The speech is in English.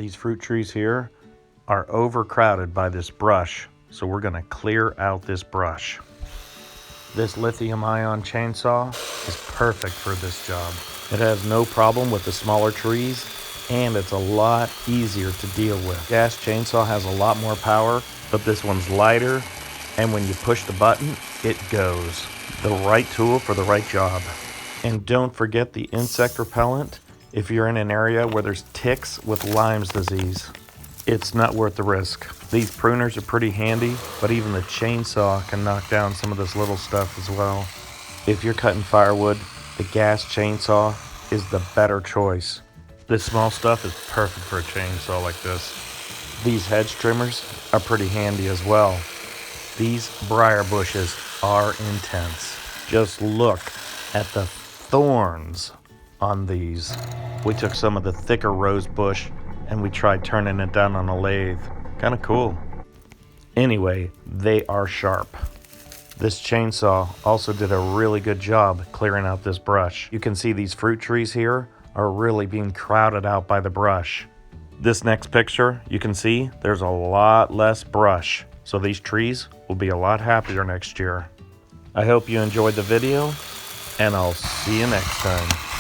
These fruit trees here are overcrowded by this brush, so we're gonna clear out this brush. This lithium ion chainsaw is perfect for this job. It has no problem with the smaller trees, and it's a lot easier to deal with. Gas chainsaw has a lot more power, but this one's lighter, and when you push the button, it goes. The right tool for the right job. And don't forget the insect repellent if you're in an area where there's ticks with Lyme's disease. It's not worth the risk. These pruners are pretty handy, but even the chainsaw can knock down some of this little stuff as well. If you're cutting firewood, the gas chainsaw is the better choice. This small stuff is perfect for a chainsaw like this. These hedge trimmers are pretty handy as well. These briar bushes are intense. Just look at the thorns on these. We took some of the thicker rose bush and we tried turning it down on a lathe. Kind of cool. Anyway, they are sharp. This chainsaw also did a really good job clearing out this brush. You can see these fruit trees here are really being crowded out by the brush. This next picture, you can see there's a lot less brush, so these trees will be a lot happier next year. I hope you enjoyed the video, and I'll see you next time.